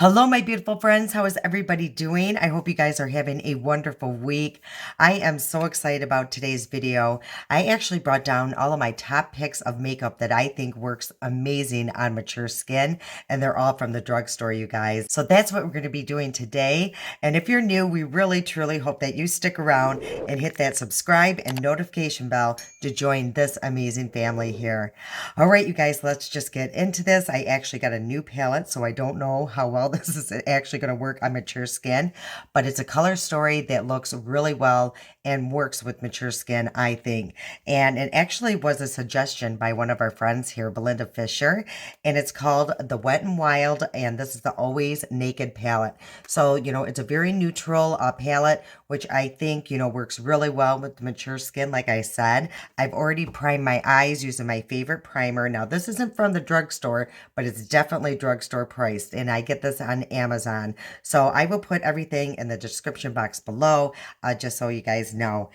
Hello, my beautiful friends. How is everybody doing? I hope you guys are having a wonderful week. I am so excited about today's video. I actually brought down all of my top picks of makeup that I think works amazing on mature skin, and they're all from the drugstore, you guys. So that's what we're going to be doing today. And if you're new, we really, truly hope that you stick around and hit that subscribe and notification bell to join this amazing family here. All right, you guys, let's just get into this. I actually got a new palette, so I don't know how well this is actually going to work on mature skin, but it's a color story that looks really well and works with mature skin, I think. And it actually was a suggestion by one of our friends here, Belinda Fisher, and it's called the Wet n Wild, and this is the Always Naked palette. So, it's a very neutral palette, which I think, works really well with mature skin, like I said. I've already primed my eyes using my favorite primer. Now, this isn't from the drugstore, but it's definitely drugstore priced, and I get this on Amazon. So I will put everything in the description box below, just so you guys know.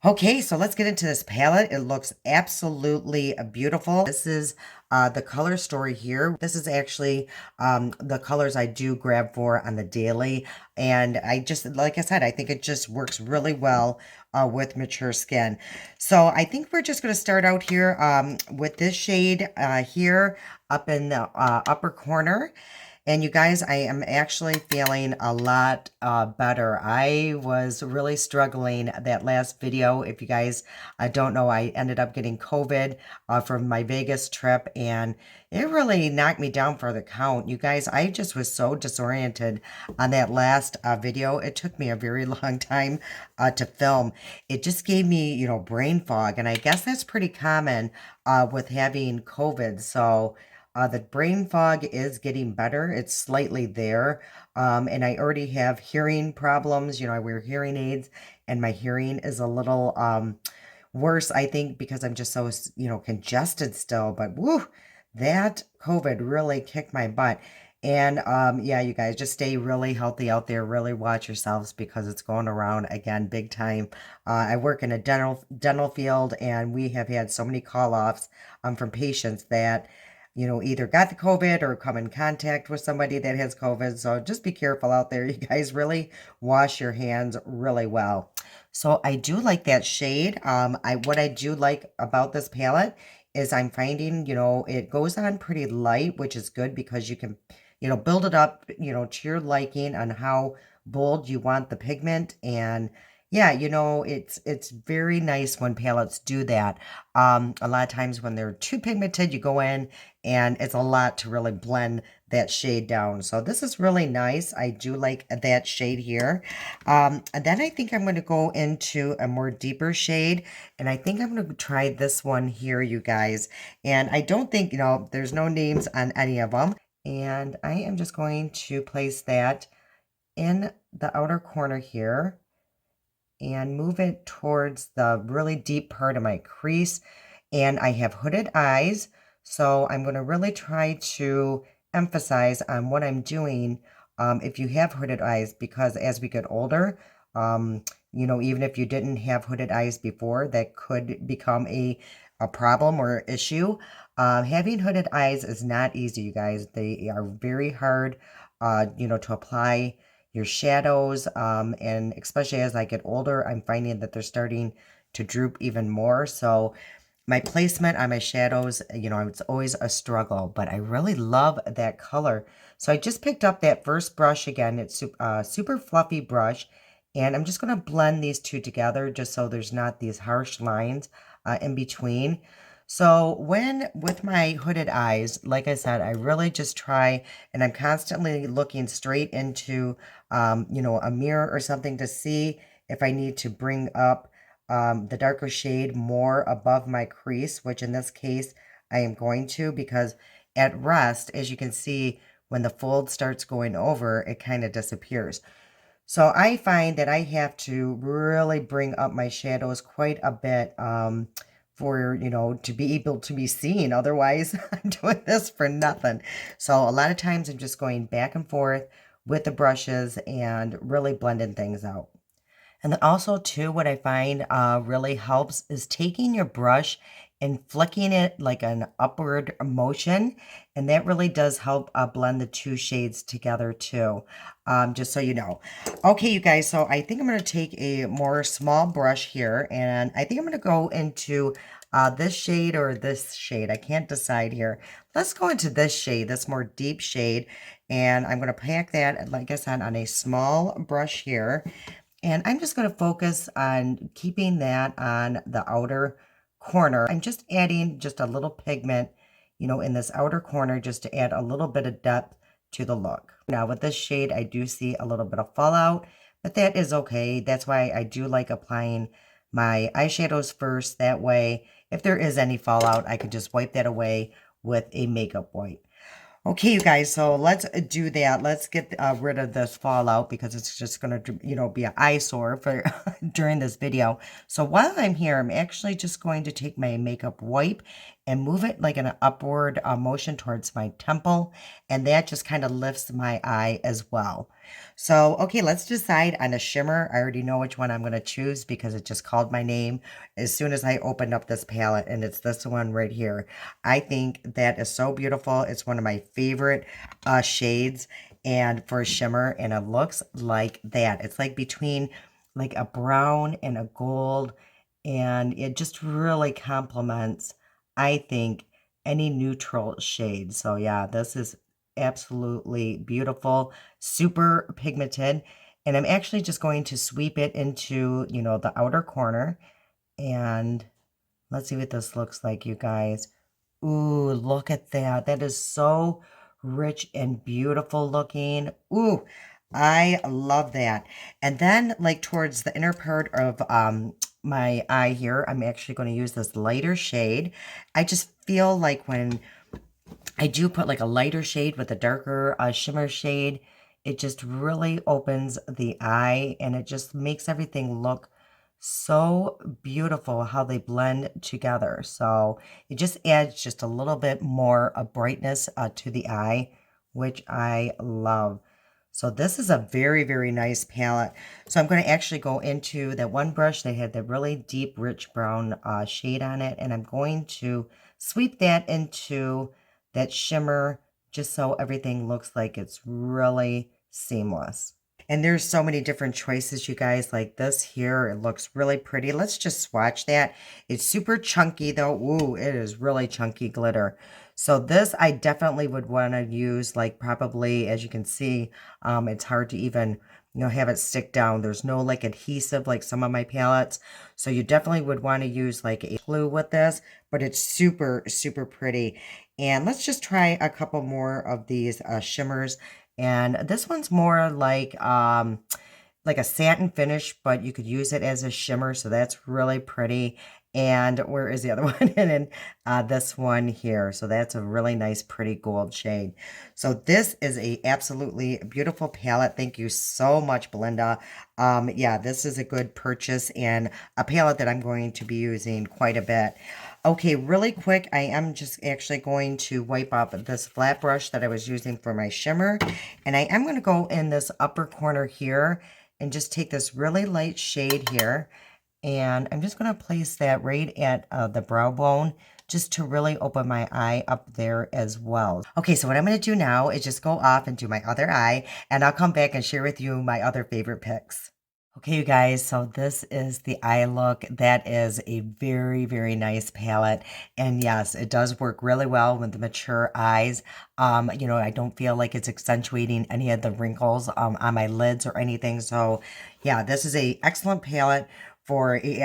Okay, so let's get into this palette. It looks absolutely beautiful. This is the color story here. This is actually the colors I do grab for on the daily. And I just, like I said, I think it just works really well with mature skin. So I think we're just going to start out here with this shade here up in the upper corner. And you guys, I am actually feeling a lot better. I was really struggling that last video. If you guys don't know, I ended up getting COVID from my Vegas trip, and it really knocked me down for the count. You guys, I just was so disoriented on that last video. It took me a very long time to film. It just gave me, brain fog, and I guess that's pretty common with having COVID. So the brain fog is getting better. It's slightly there. And I already have hearing problems. I wear hearing aids, and my hearing is a little worse, I think, because I'm just so, congested still. But woo, that COVID really kicked my butt. And yeah, you guys, just stay really healthy out there. Really watch yourselves because it's going around again big time. I work in a dental field, and we have had so many call-offs from patients that either got the COVID or come in contact with somebody that has COVID. So just be careful out there. You guys really wash your hands really well. So I do like that shade. What I do like about this palette is I'm finding, it goes on pretty light, which is good because you can, build it up, to your liking on how bold you want the pigment. And yeah, it's very nice when palettes do that. A lot of times when they're too pigmented, you go in and it's a lot to really blend that shade down. So this is really nice. I do like that shade here. And then I think I'm going to go into a more deeper shade, and I think I'm going to try this one here, you guys. And I don't think, there's no names on any of them. And I am just going to place that in the outer corner here and move it towards the really deep part of my crease. And I have hooded eyes, so I'm going to really try to emphasize on what I'm doing if you have hooded eyes, because as we get older, even if you didn't have hooded eyes before, that could become a problem or issue. Having hooded eyes is not easy, you guys. They are very hard, to apply your shadows, and especially as I get older, I'm finding that they're starting to droop even more. So my placement on my shadows, it's always a struggle, but I really love that color. So I just picked up that first brush again. It's super fluffy brush, and I'm just going to blend these two together just so there's not these harsh lines in between. So with my hooded eyes, like I said, I really just try, and I'm constantly looking straight into, a mirror or something to see if I need to bring up the darker shade more above my crease, which in this case I am going to, because at rest, as you can see, when the fold starts going over, it kind of disappears. So I find that I have to really bring up my shadows quite a bit for, to be able to be seen. Otherwise, I'm doing this for nothing. So a lot of times I'm just going back and forth with the brushes and really blending things out. And then also too, what I find really helps is taking your brush and flicking it like an upward motion. And that really does help blend the two shades together too, just so you know. Okay, you guys, so I think I'm going to take a more small brush here, and I think I'm going to go into this shade or this shade. I can't decide here. Let's go into this shade, this more deep shade, and I'm going to pack that, like I said, on a small brush here. And I'm just going to focus on keeping that on the outer corner. I'm just adding just a little pigment, you know, in this outer corner just to add a little bit of depth to the look. Now with this shade, I do see a little bit of fallout, but that is okay. That's why I do like applying my eyeshadows first. That way, if there is any fallout, I could just wipe that away with a makeup wipe. Okay, you guys, so let's do that. Let's get rid of this fallout because it's just going to, you know, be an eyesore for during this video. So while I'm here, I'm actually just going to take my makeup wipe and move it like in an upward motion towards my temple. And that just kind of lifts my eye as well. So, okay, let's decide on a shimmer. I already know which one I'm going to choose because it just called my name as soon as I opened up this palette, and it's this one right here. I think that is so beautiful. It's one of my favorite shades and for a shimmer, and it looks like that. It's like between like a brown and a gold, and it just really complements, I think, any neutral shade. So yeah, this is absolutely beautiful, super pigmented, and I'm actually just going to sweep it into, you know, the outer corner, and let's see what this looks like, you guys. Ooh, look at that. That is so rich and beautiful looking. Ooh, I love that. And then like towards the inner part of my eye here, I'm actually going to use this lighter shade. I just feel like when I do put like a lighter shade with a darker shimmer shade, it just really opens the eye and it just makes everything look so beautiful how they blend together. So it just adds just a little bit more of brightness to the eye, which I love. So this is a very, very nice palette. So I'm going to actually go into that one brush that had the really deep, rich brown shade on it. And I'm going to sweep that into that shimmer just so everything looks like it's really seamless. And there's so many different choices, you guys. Like this here, it looks really pretty. Let's just swatch that. It's super chunky though. Ooh, it is really chunky glitter. So this I definitely would want to use, like probably, as you can see, it's hard to even, you know, have it stick down. There's no like adhesive like some of my palettes. So you definitely would want to use like a glue with this, but it's super, super pretty. And let's just try a couple more of these shimmers. And this one's more like a satin finish, but you could use it as a shimmer, so that's really pretty. And where is the other one? And then this one here. So that's a really nice, pretty gold shade. So this is a absolutely beautiful palette. Thank you so much, Belinda. Yeah, this is a good purchase and a palette that I'm going to be using quite a bit. Okay, really quick, I am just actually going to wipe up this flat brush that I was using for my shimmer. And I am going to go in this upper corner here and just take this really light shade here. And I'm just going to place that right at the brow bone just to really open my eye up there as well. Okay, so what I'm going to do now is just go off and do my other eye, and I'll come back and share with you my other favorite picks. Okay, you guys, so this is the eye look. That is a very, very nice palette. And yes, it does work really well with the mature eyes. You know, I don't feel like it's accentuating any of the wrinkles on my lids or anything. So yeah, this is a excellent palette for a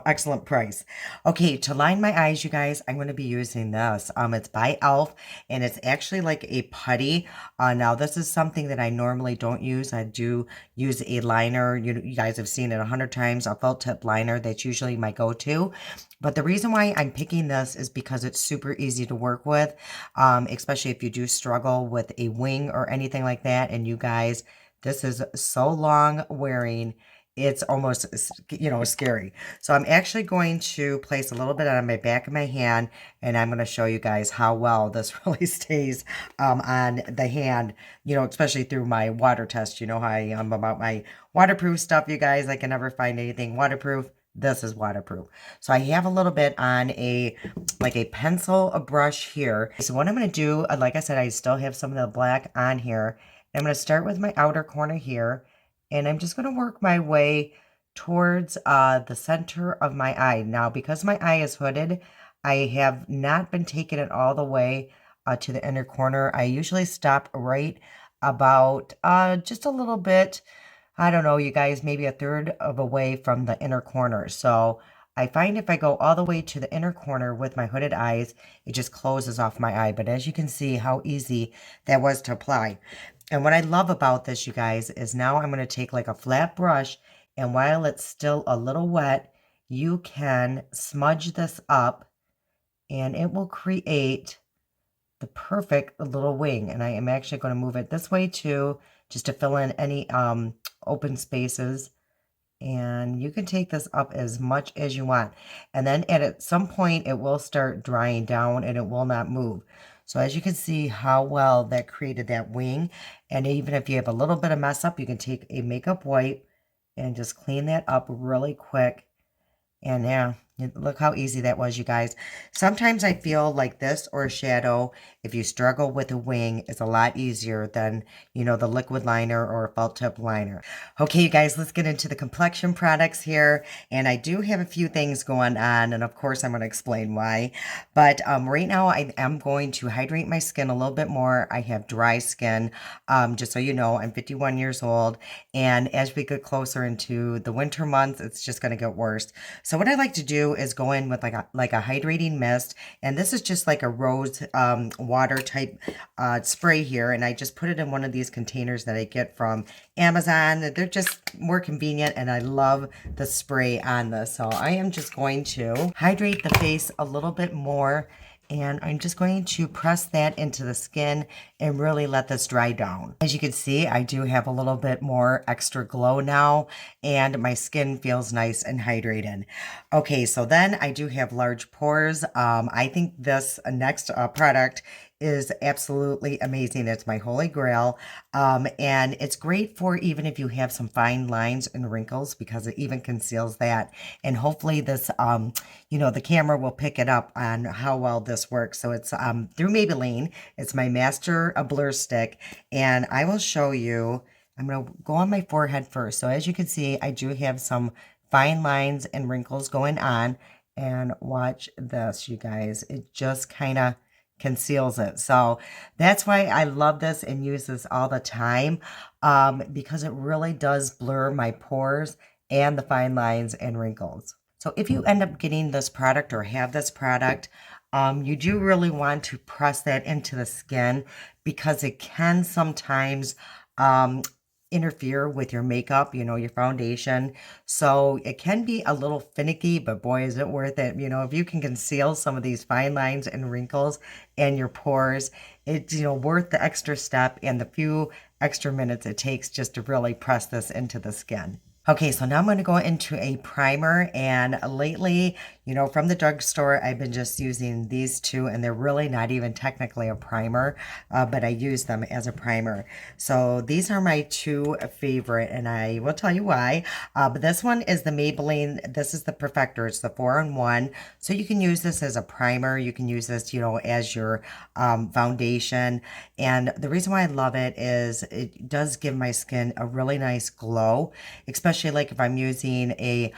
excellent price. Okay, to line my eyes, you guys, I'm going to be using this. It's by e.l.f. and it's actually like a putty. Now this is something that I normally don't use. I do use a liner. You guys have seen it 100 times. A felt tip liner. That's usually my go-to. But the reason why I'm picking this is because it's super easy to work with, especially if you do struggle with a wing or anything like that. And you guys, this is so long wearing. It's almost, you know, scary. So I'm actually going to place a little bit on my back of my hand, and I'm going to show you guys how well this really stays on the hand, you know, especially through my water test. You know how I am about my waterproof stuff, you guys. I can never find anything waterproof. this is waterproof. So I have a little bit on a pencil, a brush here. So what I'm going to do, like I said, I still have some of the black on here. I'm going to start with my outer corner here, and I'm just going to work my way towards the center of my eye. Now, because my eye is hooded, I have not been taking it all the way to the inner corner. I usually stop right about just a little bit. I don't know, you guys, maybe a third of a way from the inner corner. So I find if I go all the way to the inner corner with my hooded eyes, it just closes off my eye. But as you can see how easy that was to apply. And what I love about this, you guys, is now I'm going to take like a flat brush, and while it's still a little wet, you can smudge this up and it will create the perfect little wing. And I am actually going to move it this way too, just to fill in any open spaces. And you can take this up as much as you want. And then at some point, it will start drying down and it will not move. So as you can see how well that created that wing. And even if you have a little bit of mess up, you can take a makeup wipe and just clean that up really quick. And yeah, look how easy that was, you guys. Sometimes I feel like this or a shadow, if you struggle with a wing, is a lot easier than, you know, the liquid liner or a felt tip liner. Okay, you guys, let's get into the complexion products here. And I do have a few things going on, and of course I'm going to explain why. But right now I am going to hydrate my skin a little bit more. I have dry skin. Just so you know, I'm 51 years old. And as we get closer into the winter months, it's just going to get worse. So what I like to do is go in with like a hydrating mist, and this is just like a rose water type spray here, and I just put it in one of these containers that I get from Amazon. They're just more convenient, and I love the spray on this. So I am just going to hydrate the face a little bit more, and I'm just going to press that into the skin and really let this dry down. As you can see, I do have a little bit more extra glow now, and my skin feels nice and hydrated. Okay, so then I do have large pores. I think this next product is absolutely amazing. It's my holy grail. And it's great for even if you have some fine lines and wrinkles, because it even conceals that. And hopefully this, you know, the camera will pick it up on how well this works. So it's through Maybelline. It's my Master Blur Stick. And I will show you, I'm going to go on my forehead first. So as you can see, I do have some fine lines and wrinkles going on. And watch this, you guys. It just kind of conceals it. So that's why I love this and use this all the time, because it really does blur my pores and the fine lines and wrinkles. So if you end up getting this product or have this product, you do really want to press that into the skin, because it can sometimes interfere with your makeup, you know, your foundation. So it can be a little finicky, but boy, is it worth it. You know, if you can conceal some of these fine lines and wrinkles and your pores, it's, you know, worth the extra step and the few extra minutes it takes just to really press this into the skin. Okay, so now I'm going to go into a primer, and lately, you know, from the drugstore, I've been just using these two, and they're really not even technically a primer, but I use them as a primer. So these are my two favorite, and I will tell you why. But this one is the Maybelline. This is the Perfector. It's the 4-in-1. So you can use this as a primer. You can use this, you know, as your foundation. And the reason why I love it is it does give my skin a really nice glow, especially like if I'm using a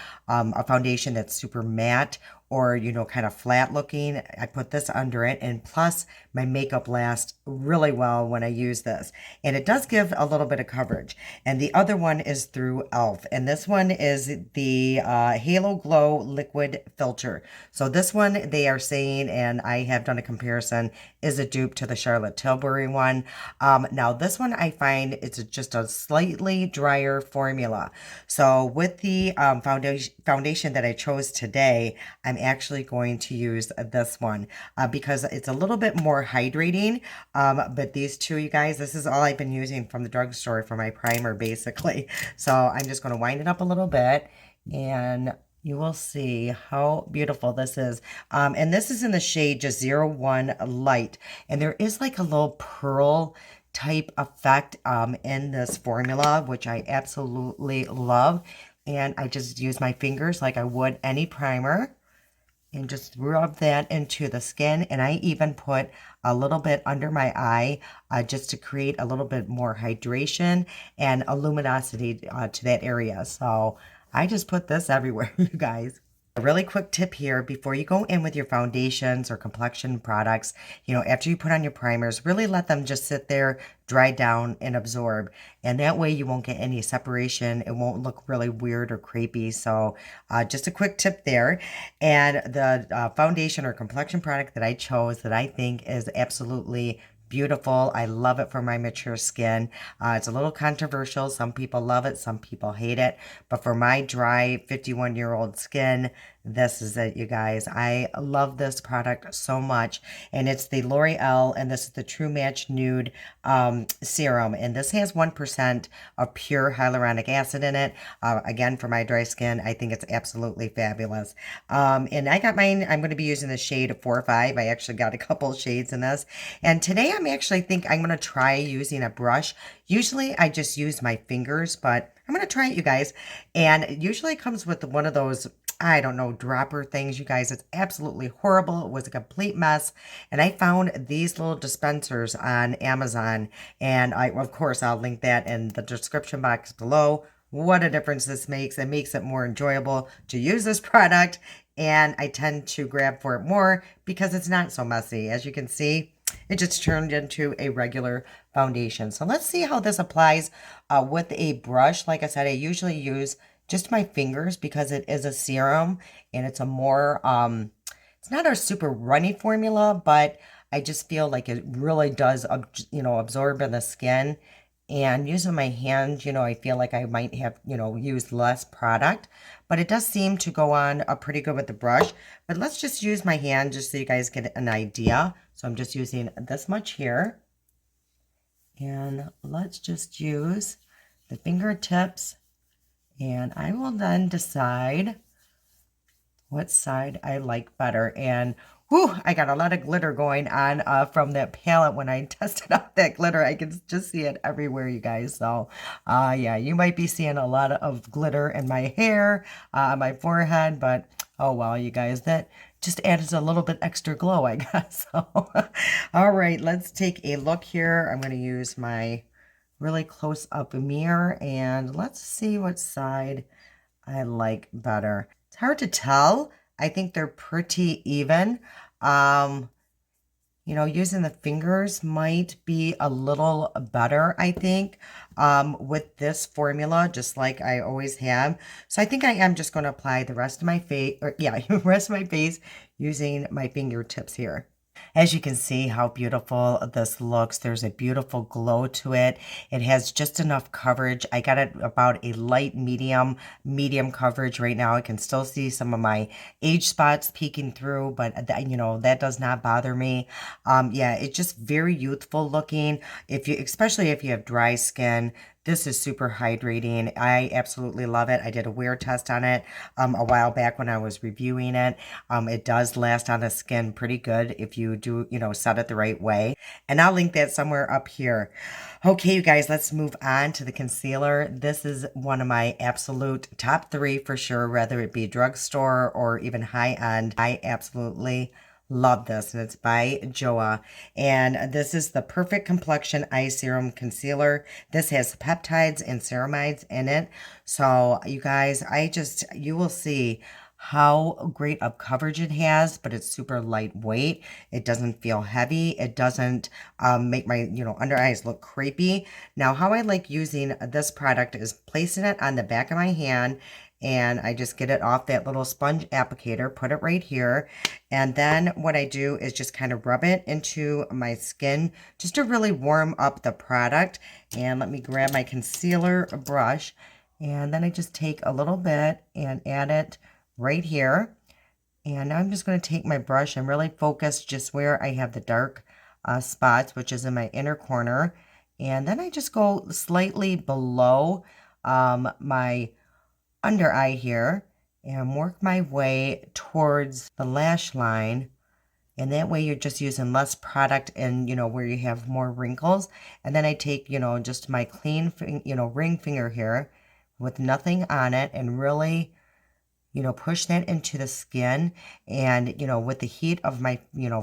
foundation that's super matte or, you know, kind of flat looking. I put this under it, and plus my makeup lasts really well when I use this. And it does give a little bit of coverage. And the other one is through e.l.f. And this one is the Halo Glow Liquid Filter. So this one, they are saying, and I have done a comparison, is a dupe to the Charlotte Tilbury one. Now this one, I find it's just a slightly drier formula. So with the foundation that I chose today, I'm actually going to use this one because it's a little bit more hydrating. But these two, you guys, this is all I've been using from the drugstore for my primer, basically. So I'm just going to wind it up a little bit, and you will see how beautiful this is. And this is in the shade just 01 Light. And there is like a little pearl type effect in this formula, which I absolutely love. and I just use my fingers like I would any primer and just rub that into the skin. And I even put a little bit under my eye just to create a little bit more hydration and a luminosity to that area. So I just put this everywhere, you guys. A really quick tip here before you go in with your foundations or complexion products, after you put on your primers, really let them just sit there, dry down, and absorb. And that way you won't get any separation. It won't look really weird or crepey. So just a quick tip there. And the foundation or complexion product that I chose that I think is absolutely beautiful. I love it for my mature skin. It's a little controversial. Some people love it, some people hate it. But for my dry 51-year-old skin, this is it, you guys. I love this product so much. And it's the L'Oreal, and this is the True Match Nude Serum. And this has 1% of pure hyaluronic acid in it. Again, for my dry skin, I think it's absolutely fabulous. And I got mine, I'm going to be using the shade 4-5. I actually got a couple shades in this. And today I'm going to try using a brush. Usually I just use my fingers, but I'm going to try it, you guys. And it usually comes with one of those, I don't know, dropper things, you guys. It's absolutely horrible. It was a complete mess. And I found these little dispensers on Amazon. And of course, I'll link that in the description box below. What a difference this makes. It makes it more enjoyable to use this product. And I tend to grab for it more because it's not so messy. As you can see, it just turned into a regular foundation. So let's see how this applies with a brush. Like I said, I usually use just my fingers because it is a serum and it's a more, it's not a super runny formula, but I just feel like it really does, absorb in the skin. And using my hand, I feel like I might have, used less product, but it does seem to go on pretty good with the brush. But let's just use my hand just so you guys get an idea. So I'm just using this much here. And let's just use the fingertips. And I will then decide what side I like better. And whew, I got a lot of glitter going on from that palette. When I tested out that glitter, I can just see it everywhere, you guys. So, yeah, you might be seeing a lot of glitter in my hair, my forehead, but oh, well, you guys, that just added a little bit extra glow, I guess. So, all right, let's take a look here. I'm going to use my really close up mirror and let's see what side I like better. It's hard to tell. I think they're pretty even. Using the fingers might be a little better, I think, with this formula, just like I always have. So I think I am just going to apply the rest of my face, rest of my face using my fingertips here. As you can see how beautiful this looks, there's a beautiful glow to it. It has just enough coverage. I got it about a light medium coverage right now. I can still see some of my age spots peeking through, but that does not bother me. Yeah, it's just very youthful looking. Especially if you have dry skin, this is super hydrating. I absolutely love it. I did a wear test on it a while back when I was reviewing it. It does last on the skin pretty good if you do, set it the right way. And I'll link that somewhere up here. Okay, you guys, let's move on to the concealer. This is one of my absolute top 3 for sure, whether it be drugstore or even high-end. I absolutely love this, and it's by Joa. And this is the Perfect Complexion Eye Serum Concealer. This has peptides and ceramides in it. So you guys, you will see how great of coverage it has, but it's super lightweight. It doesn't feel heavy. It doesn't make my, under eyes look creepy. Now, how I like using this product is placing it on the back of my hand, and I just get it off that little sponge applicator, put it right here. And then what I do is just kind of rub it into my skin just to really warm up the product. And let me grab my concealer brush. And then I just take a little bit and add it right here. And now I'm just going to take my brush and really focus just where I have the dark spots, which is in my inner corner. And then I just go slightly below my under eye here and work my way towards the lash line. And that way you're just using less product and, where you have more wrinkles. And then I take, just my clean, ring finger here, with nothing on it and really, push that into the skin. And, with the heat of my,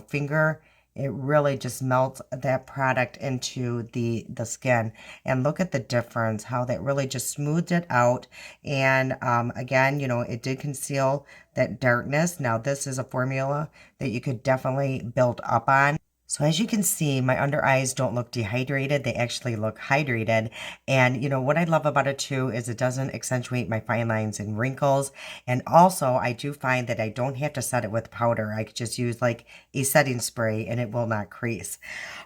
finger, it really just melts that product into the skin. And look at the difference, how that really just smoothed it out. And again, it did conceal that darkness. Now, this is a formula that you could definitely build up on. So as you can see, my under eyes don't look dehydrated. They actually look hydrated. And what I love about it too is it doesn't accentuate my fine lines and wrinkles. And also I do find that I don't have to set it with powder. I could just use like a setting spray and it will not crease.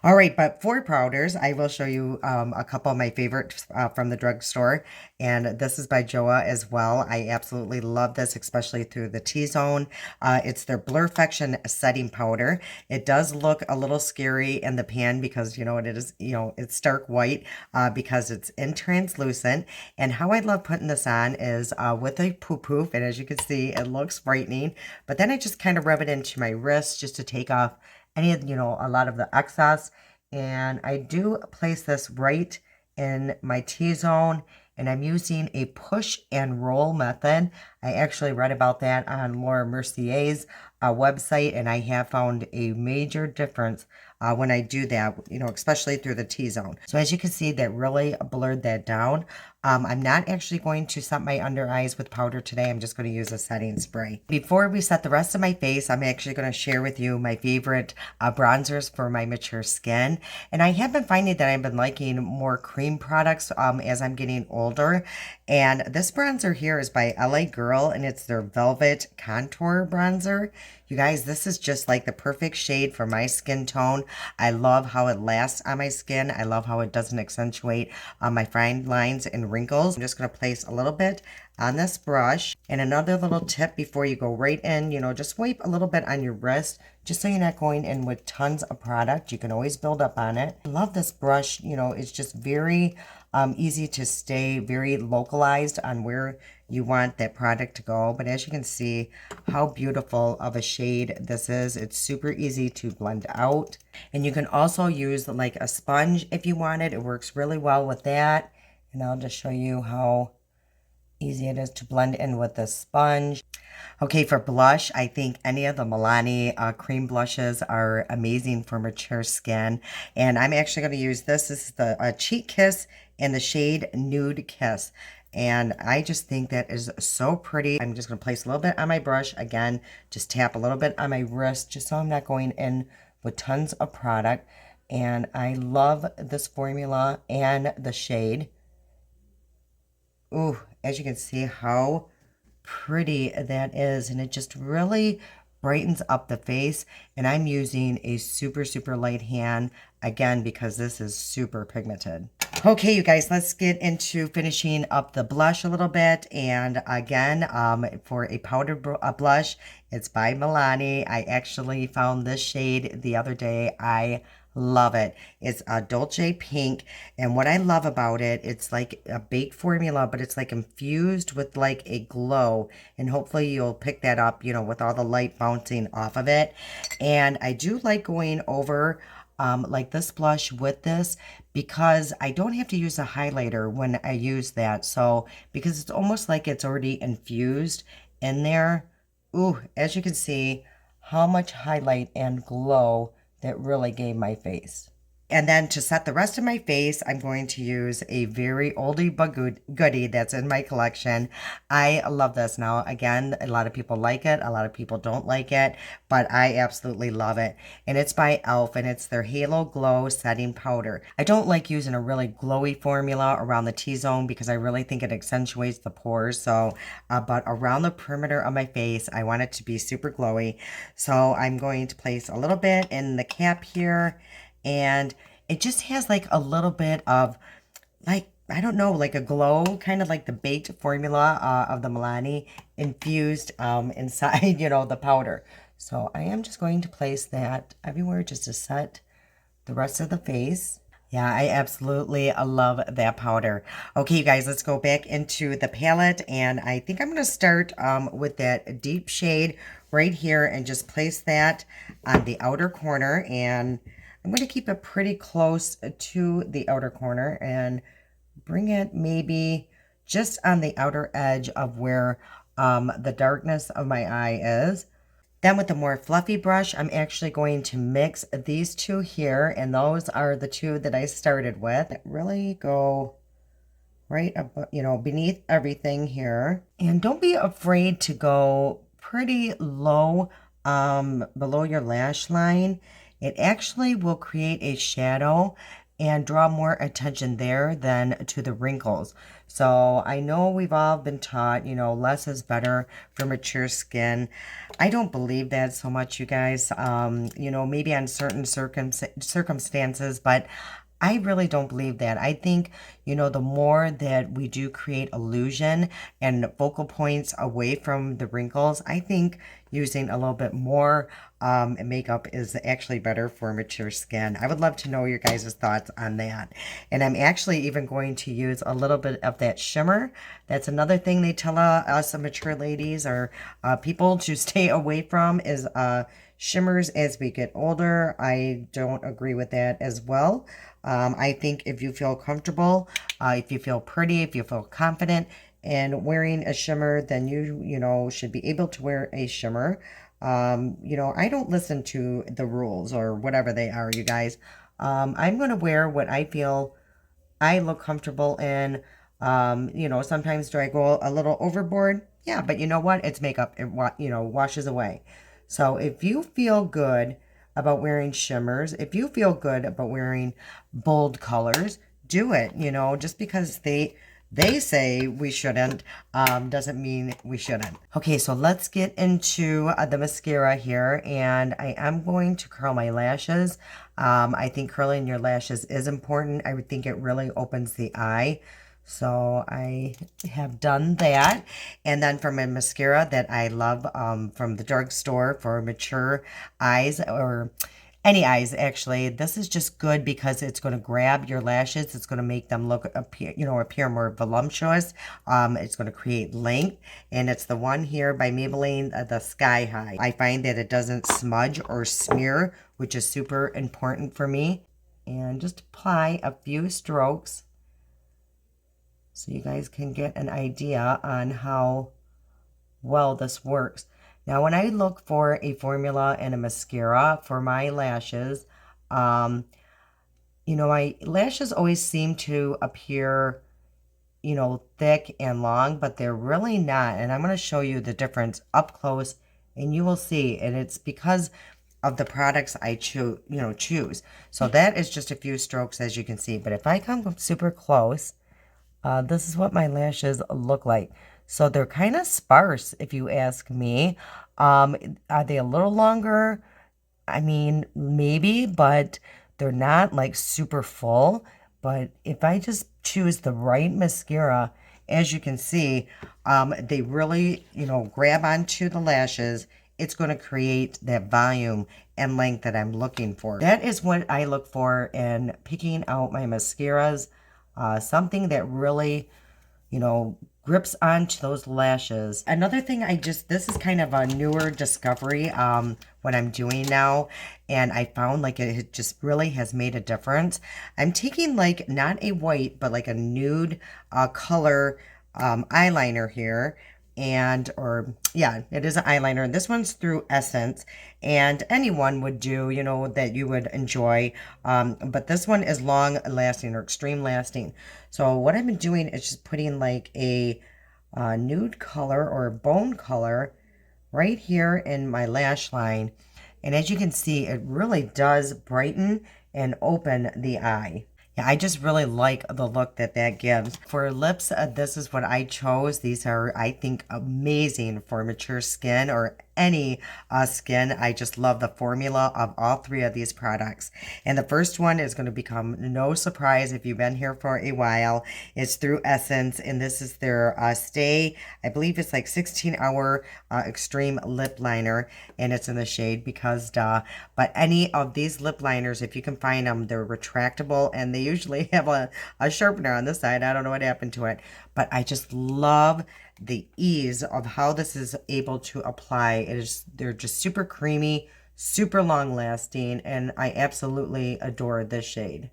All right, but for powders, I will show you a couple of my favorites from the drugstore. And this is by Joa as well. I absolutely love this, especially through the T-zone. It's their Blurfection setting powder. It does look a little scary in the pan because it is, it's stark white because it's in translucent. And how I love putting this on is with a poof, and as you can see, it looks frightening. But then I just kind of rub it into my wrist just to take off any of, a lot of the excess. And I do place this right in my T-zone, and I'm using a push and roll method. I actually read about that on Laura Mercier's website, and I have found a major difference when I do that, especially through the T-zone. So as you can see, that really blurred that down. I'm not actually going to set my under eyes with powder today. I'm just going to use a setting spray. Before we set the rest of my face, I'm actually going to share with you my favorite bronzers for my mature skin. And I have been finding that I've been liking more cream products as I'm getting older. And this bronzer here is by LA Girl, and it's their Velvet Contour Bronzer. You guys, this is just like the perfect shade for my skin tone. I love how it lasts on my skin. I love how it doesn't accentuate my fine lines and wrinkles. I'm just going to place a little bit on this brush. And another little tip before you go right in, just wipe a little bit on your wrist, just so you're not going in with tons of product. You can always build up on it. I love this brush. It's just very easy to stay very localized on where you want that product to go. But as you can see, how beautiful of a shade this is. It's super easy to blend out. And you can also use like a sponge if you want it. It works really well with that. And I'll just show you how easy it is to blend in with the sponge. Okay, for blush, I think any of the Milani cream blushes are amazing for mature skin. And I'm actually going to use this. This is the Cheek Kiss in the shade Nude Kiss. And I just think that is so pretty. I'm just going to place a little bit on my brush. Again, just tap a little bit on my wrist just so I'm not going in with tons of product. And I love this formula and the shade. Ooh, as you can see how pretty that is, and it just really brightens up the face. And I'm using a super light hand again because this is super pigmented. Okay, you guys, let's get into finishing up the blush a little bit. And again, for a powdered blush, it's by Milani. I actually found this shade the other day. I love it. It's a Dolce Pink, and what I love about it, it's like a baked formula, but it's like infused with like a glow, and hopefully you'll pick that up, with all the light bouncing off of it. And I do like going over like this blush with this because I don't have to use a highlighter when I use that. So because it's almost like it's already infused in there. Ooh, as you can see, how much highlight and glow that really gave my face. And then to set the rest of my face, I'm going to use a very oldie but goodie that's in my collection. I love this. Now, again, a lot of people like it. A lot of people don't like it, but I absolutely love it. And it's by e.l.f. and it's their Halo Glow Setting Powder. I don't like using a really glowy formula around the T-zone because I really think it accentuates the pores. So, but around the perimeter of my face, I want it to be super glowy. So I'm going to place a little bit in the cap here. And it just has like a little bit of like, I don't know, like a glow, kind of like the baked formula of the Milani infused inside, the powder. So I am just going to place that everywhere just to set the rest of the face. Yeah, I absolutely love that powder. Okay, you guys, let's go back into the palette. And I think I'm going to start with that deep shade right here and just place that on the outer corner. And I'm going to keep it pretty close to the outer corner and bring it maybe just on the outer edge of where the darkness of my eye is. Then with the more fluffy brush, I'm actually going to mix these two here, and those are the two that I started with. Really go right up, you know, beneath everything here. And don't be afraid to go pretty low below your lash line. It actually will create a shadow and draw more attention there than to the wrinkles. So I know we've all been taught, you know, less is better for mature skin. I don't believe that so much, you guys. You know, maybe on certain circumstances, but I really don't believe that. I think, you know, the more that we do create illusion and focal points away from the wrinkles, I think using a little bit more makeup is actually better for mature skin. I would love to know your guys' thoughts on that. And I'm actually even going to use a little bit of that shimmer. That's another thing they tell us mature ladies or people to stay away from is shimmers as we get older. I don't agree with that as well. I think if you feel comfortable, if you feel pretty, if you feel confident in wearing a shimmer, then you know, should be able to wear a shimmer. You know, I don't listen to the rules or whatever they are, you guys. I'm going to wear what I feel I look comfortable in. You know, sometimes do I go a little overboard? Yeah, but you know what? It's makeup. It, you know, washes away. So if you feel good about wearing shimmers, if you feel good about wearing bold colors, do it. You know, just because they say we shouldn't doesn't mean we shouldn't. Okay, so let's get into the mascara here, and I am going to curl my lashes. I think curling your lashes is important. I would think it really opens the eye. So I have done that. And then from a mascara that I love from the drugstore for mature eyes or any eyes actually, this is just good because it's going to grab your lashes. It's going to make them look appear more voluptuous. It's going to create length, and it's the one here by Maybelline, the Sky High. I find that it doesn't smudge or smear, which is super important for me. And just apply a few strokes so you guys can get an idea on how well this works. Now, when I look for a formula and a mascara for my lashes, you know, my lashes always seem to appear, you know, thick and long, but they're really not. And I'm going to show you the difference up close, and you will see. And it's because of the products I choose. So that is just a few strokes, as you can see. But if I come super close, this is what my lashes look like. So they're kind of sparse, if you ask me. Are they a little longer? I mean, maybe, but they're not like super full. But if I just choose the right mascara, as you can see, they really, you know, grab onto the lashes. It's going to create that volume and length that I'm looking for. That is what I look for in picking out my mascaras. Something that really, you know, grips onto those lashes. Another thing this is kind of a newer discovery what I'm doing now, and I found like it just really has made a difference. I'm taking like not a white but like a nude color eyeliner here, yeah, it is an eyeliner, and this one's through Essence, and anyone would do, you know, that you would enjoy, but this one is long lasting or extreme lasting. So what I've been doing is just putting like a nude color or bone color right here in my lash line, and as you can see, it really does brighten and open the eye. Yeah, I just really like the look that that gives. For lips, this is what I chose. These are, I think, amazing for mature skin or any skin. I just love the formula of all three of these products. And the first one is going to become no surprise if you've been here for a while. It's through Essence, and this is their Stay, I believe it's like 16-hour extreme lip liner, and it's in the shade Because Duh. But any of these lip liners, if you can find them, they're retractable, and they usually have a sharpener on the side. I don't know what happened to it, but I just love the ease of how this is able to apply. They're just super creamy, super long lasting, and I absolutely adore this shade.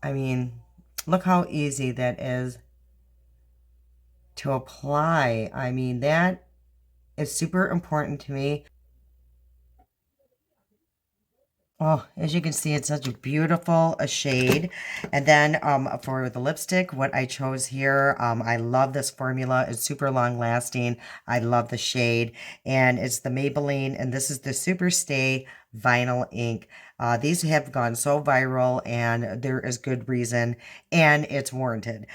I mean, Look how easy that is to apply. I mean, that is super important to me. Oh, as you can see, it's such a beautiful shade. And then for the lipstick, what I chose here, I love this formula. It's super long lasting. I love the shade. And it's the Maybelline, and this is the Super Stay Vinyl Ink. These have gone so viral, and there is good reason, and it's warranted.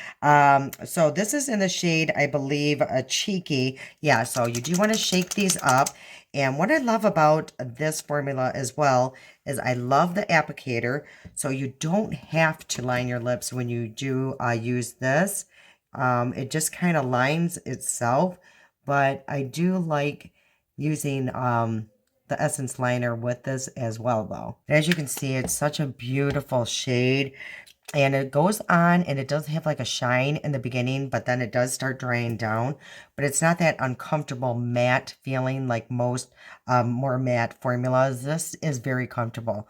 So this is in the shade, I believe, a Cheeky. Yeah, so you do want to shake these up. And what I love about this formula as well is I love the applicator. So you don't have to line your lips when you do use this. It just kind of lines itself. But I do like using the Essence liner with this as well, though. As you can see, it's such a beautiful shade. And it goes on, and it does have like a shine in the beginning, but then it does start drying down. But it's not that uncomfortable matte feeling like most more matte formulas. This is very comfortable.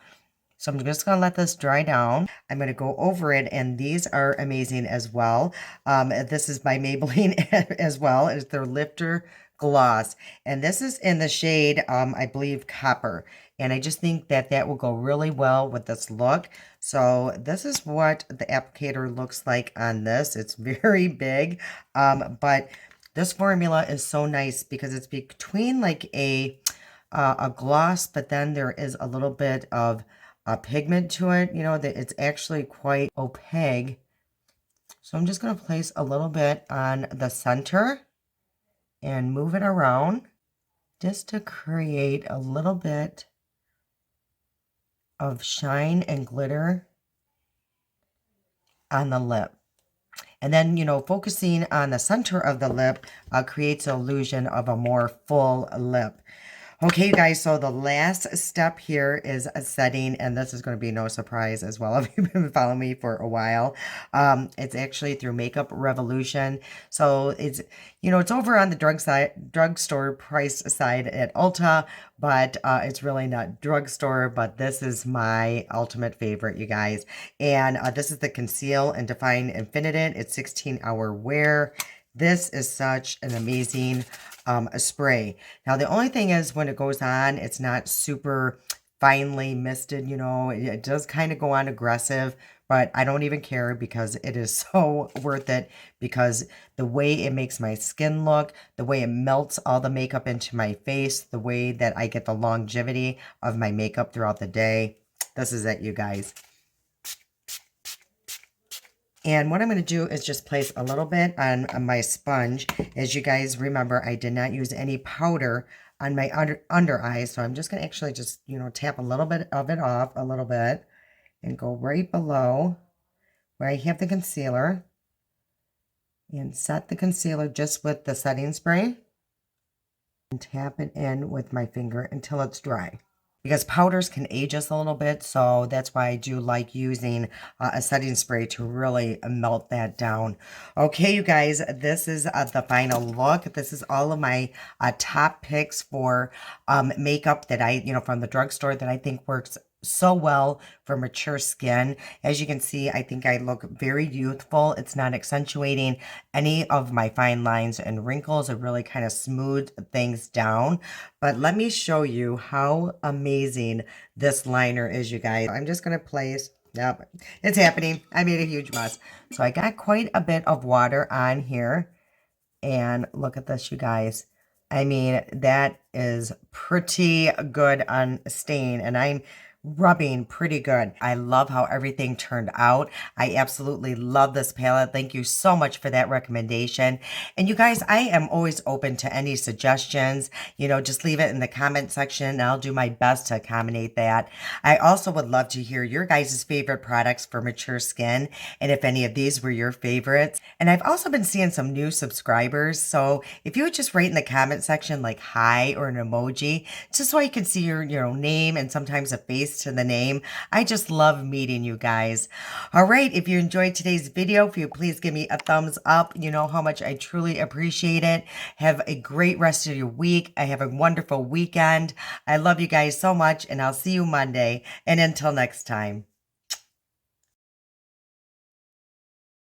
So I'm just going to let this dry down. I'm going to go over it, and these are amazing as well. This is by Maybelline as well. It's their Lifter Gloss. And this is in the shade, I believe, Copper. And I just think that that will go really well with this look. So this is what the applicator looks like on this. It's very big, but this formula is so nice because it's between like a gloss, but then there is a little bit of a pigment to it, you know, that it's actually quite opaque. So I'm just going to place a little bit on the center and move it around just to create a little bit of shine and glitter on the lip. And then, you know, focusing on the center of the lip creates an illusion of a more full lip. Okay, you guys, so the last step here is setting, and this is going to be no surprise as well if you've been following me for a while. It's actually through Makeup Revolution. So it's, you know, it's over on the drugstore price side at Ulta, but it's really not drugstore, but this is my ultimate favorite, you guys. And this is the Conceal and Define Infinite. It's 16-hour wear. This is such an amazing a spray. Now, the only thing is when it goes on, it's not super finely misted, you know, it does kind of go on aggressive, but I don't even care because it is so worth it because the way it makes my skin look, the way it melts all the makeup into my face, the way that I get the longevity of my makeup throughout the day. This is it, you guys. And what I'm going to do is just place a little bit on my sponge. As you guys remember, I did not use any powder on my under eyes. So I'm just going to actually just, you know, tap a little bit of it off a little bit and go right below where I have the concealer and set the concealer just with the setting spray and tap it in with my finger until it's dry. Because powders can age us a little bit, so that's why I do like using a setting spray to really melt that down. Okay, you guys, this is the final look. This is all of my top picks for makeup that I, you know, from the drugstore that I think works so well for mature skin. As you can see, I think I look very youthful. It's not accentuating any of my fine lines and wrinkles. It really kind of smooths things down. But let me show you how amazing this liner is, you guys. I'm just going to place, yep, it's happening. I made a huge mess. So I got quite a bit of water on here. And look at this, you guys. I mean, that is pretty good on stain. And I'm rubbing pretty good. I love how everything turned out. I absolutely love this palette. Thank you so much for that recommendation. And you guys, I am always open to any suggestions. You know, just leave it in the comment section and I'll do my best to accommodate that. I also would love to hear your guys' favorite products for mature skin and if any of these were your favorites. And I've also been seeing some new subscribers. So if you would just write in the comment section like hi or an emoji, just so I can see your name and sometimes a face to the name. I just love meeting you guys. All right, if you enjoyed today's video, if you please give me a thumbs up. You know how much I truly appreciate it. Have a great rest of your week. I have a wonderful weekend. I love you guys so much, and I'll see you Monday. And until next time.